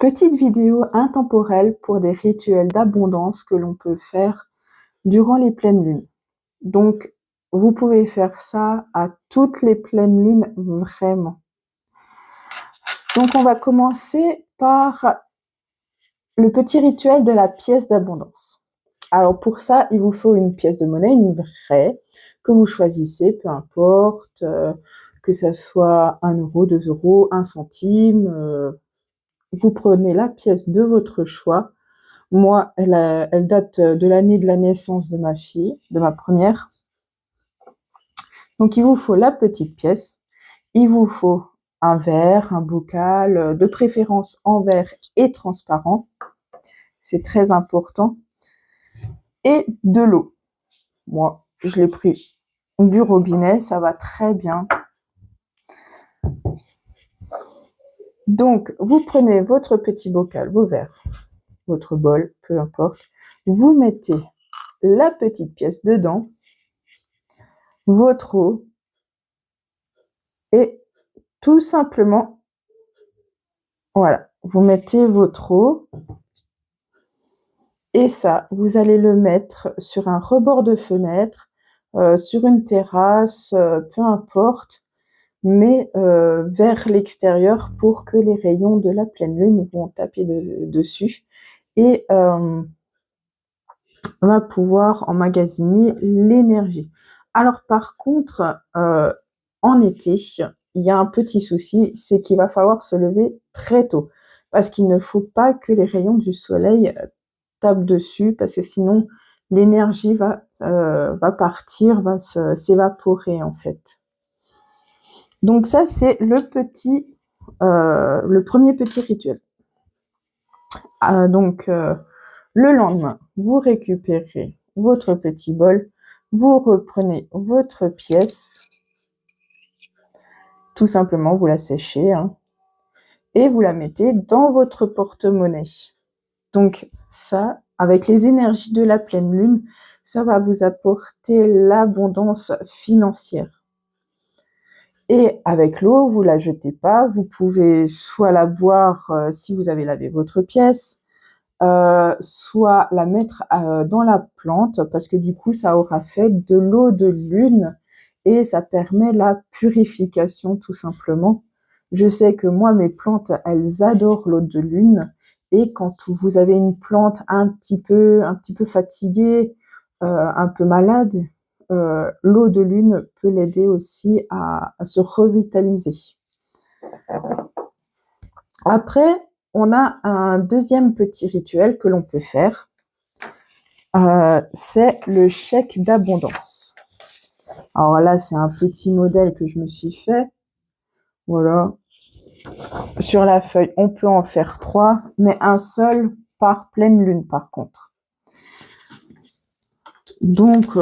Petite vidéo intemporelle pour des rituels d'abondance que l'on peut faire durant les pleines lunes. Donc, vous pouvez faire ça à toutes les pleines lunes, vraiment. Donc, on va commencer par le petit rituel de la pièce d'abondance. Alors, pour ça, il vous faut une pièce de monnaie, une vraie, que vous choisissez, peu importe, que ça soit 1 euro, 2 euros, 1 centime. Vous prenez la pièce de votre choix. Moi, elle date de l'année de la naissance de ma fille, de ma première. Donc, il vous faut la petite pièce. Il vous faut un verre, un bocal, de préférence en verre et transparent. C'est très important. Et de l'eau. Moi, je l'ai pris du robinet, ça va très bien. Donc, vous prenez votre petit bocal, vos verres, votre bol, peu importe. Vous mettez la petite pièce dedans, votre eau, et tout simplement, voilà, vous mettez votre eau, et ça, vous allez le mettre sur un rebord de fenêtre, sur une terrasse, peu importe, mais vers l'extérieur pour que les rayons de la pleine lune vont taper dessus et va pouvoir emmagasiner l'énergie. Alors par contre, en été, il y a un petit souci, c'est qu'il va falloir se lever très tôt parce qu'il ne faut pas que les rayons du soleil tapent dessus parce que sinon l'énergie va partir, va s'évaporer en fait. Donc ça, c'est le premier petit rituel. Donc, le lendemain, vous récupérez votre petit bol, vous reprenez votre pièce, tout simplement, vous la séchez, hein, et vous la mettez dans votre porte-monnaie. Donc ça, avec les énergies de la pleine lune, ça va vous apporter l'abondance financière. Et avec l'eau, vous la jetez pas, vous pouvez soit la boire si vous avez lavé votre pièce, soit la mettre dans la plante parce que du coup, ça aura fait de l'eau de lune et ça permet la purification tout simplement. Je sais que moi, mes plantes, elles adorent l'eau de lune et quand vous avez une plante un petit peu fatiguée, un peu malade, l'eau de lune peut l'aider aussi à se revitaliser. Après, on a un deuxième petit rituel que l'on peut faire. C'est le chèque d'abondance. Alors là, c'est un petit modèle que je me suis fait. Voilà. Sur la feuille, on peut en faire 3, mais un seul par pleine lune par contre. Donc,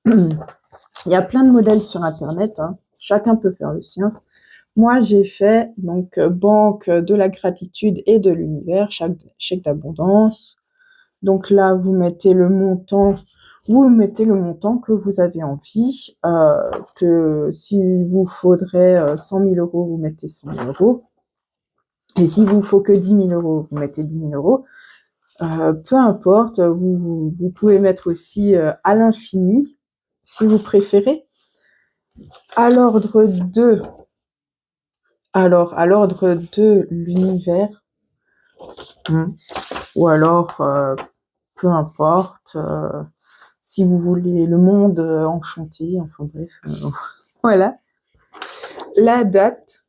il y a plein de modèles sur Internet, hein. Chacun peut faire le sien. Moi, j'ai fait donc banque de la gratitude et de l'univers, chèque d'abondance. Donc là, vous mettez le montant que vous avez envie, que si vous faudrait 100 000 euros, vous mettez 100 000 euros. Et s'il vous faut que 10 000 euros, vous mettez 10 000 euros. Peu importe, vous pouvez mettre aussi à l'infini, si vous préférez. À l'ordre de l'univers, ou alors peu importe, si vous voulez le monde enchanté, enfin bref, voilà. La date,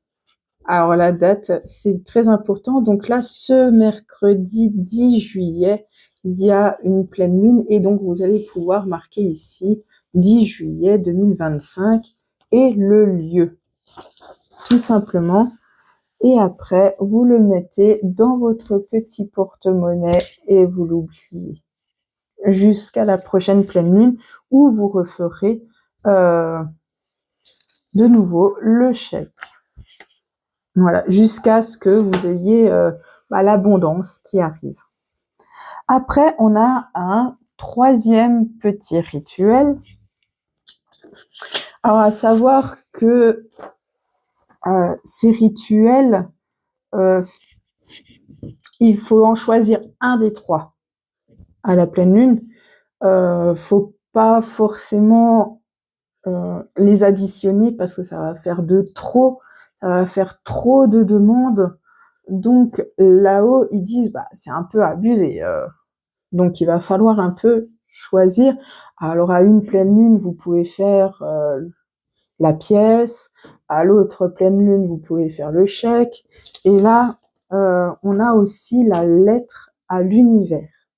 c'est très important. Donc là, ce mercredi 10 juillet, il y a une pleine lune et donc vous allez pouvoir marquer ici 10 juillet 2025 et le lieu, tout simplement. Et après, vous le mettez dans votre petit porte-monnaie et vous l'oubliez jusqu'à la prochaine pleine lune où vous referez de nouveau le chèque. Voilà, jusqu'à ce que vous ayez l'abondance qui arrive. Après, on a un troisième petit rituel. Alors, à savoir que ces rituels Il faut en choisir un des 3 à la pleine lune. Faut pas forcément les additionner parce que ça va faire ça va faire trop de demandes. Donc là-haut, ils disent c'est un peu abusé. Donc il va falloir un peu choisir. Alors à une pleine lune, vous pouvez faire la pièce. À l'autre pleine lune, vous pouvez faire le chèque. Et là, on a aussi la lettre à l'univers.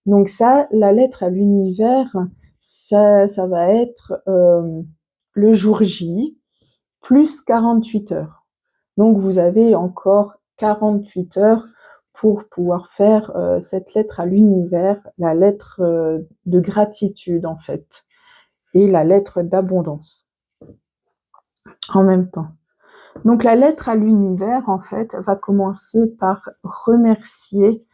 Donc ça, la lettre à l'univers, ça va être le jour J plus 48 heures. Donc vous avez encore 48 heures pour pouvoir faire cette lettre à l'univers, la lettre de gratitude en fait, et la lettre d'abondance en même temps. Donc la lettre à l'univers en fait va commencer par remercier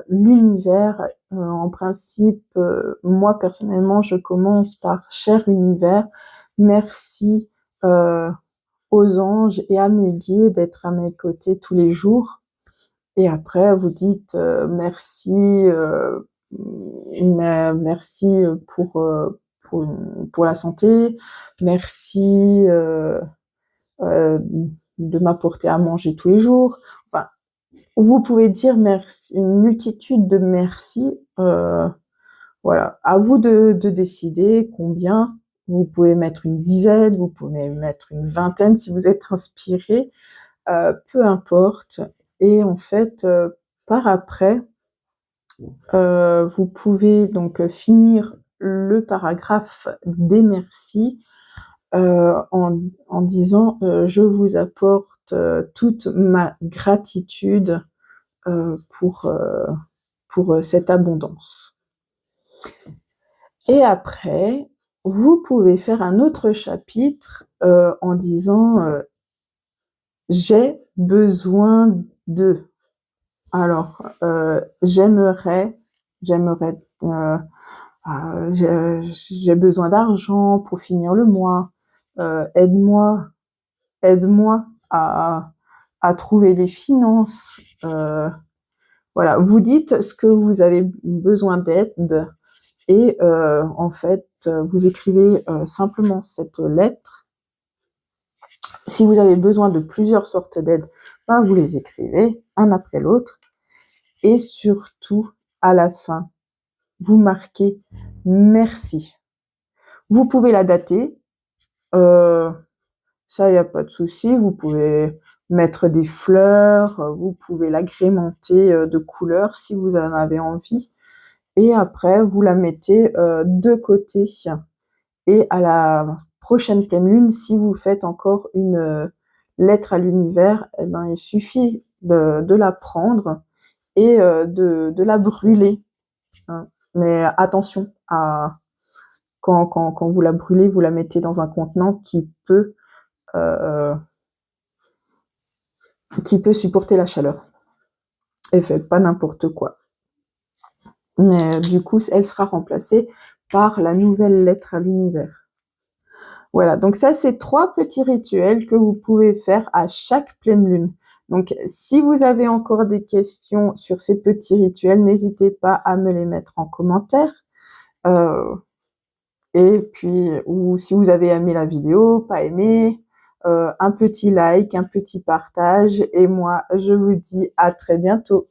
l'univers. En principe, moi personnellement, je commence par cher univers, merci aux anges et à mes guides d'être à mes côtés tous les jours. Et après, vous dites merci, merci pour la santé, merci de m'apporter à manger tous les jours. Enfin, vous pouvez dire merci, une multitude de merci. Voilà, à vous de décider combien. Vous pouvez mettre une dizaine, vous pouvez mettre une vingtaine si vous êtes inspiré, peu importe. Et en fait, par après, vous pouvez donc finir le paragraphe des merci en disant je vous apporte toute ma gratitude pour cette abondance. Et après, vous pouvez faire un autre chapitre en disant j'ai besoin de. Alors, j'aimerais, j'ai besoin d'argent pour finir le mois. Aide-moi à trouver des finances. Voilà, vous dites ce que vous avez besoin d'aide et en fait, vous écrivez simplement cette lettre. Si vous avez besoin de plusieurs sortes d'aide, vous les écrivez un après l'autre et surtout, à la fin, vous marquez merci. Vous pouvez la dater, ça y a pas de souci. Vous pouvez mettre des fleurs, vous pouvez l'agrémenter de couleurs si vous en avez envie. Et après, vous la mettez de côté. Et à la prochaine pleine lune, si vous faites encore une lettre à l'univers, il suffit de la prendre et de la brûler. Hein. Mais attention à quand vous la brûlez, vous la mettez dans un contenant qui peut supporter la chaleur. Et faites pas n'importe quoi. Mais du coup, elle sera remplacée par la nouvelle lettre à l'univers. Voilà, donc ça, c'est 3 petits rituels que vous pouvez faire à chaque pleine lune. Donc, si vous avez encore des questions sur ces petits rituels, n'hésitez pas à me les mettre en commentaire. Et puis, ou si vous avez aimé la vidéo, pas aimé, un petit like, un petit partage. Et moi, je vous dis à très bientôt.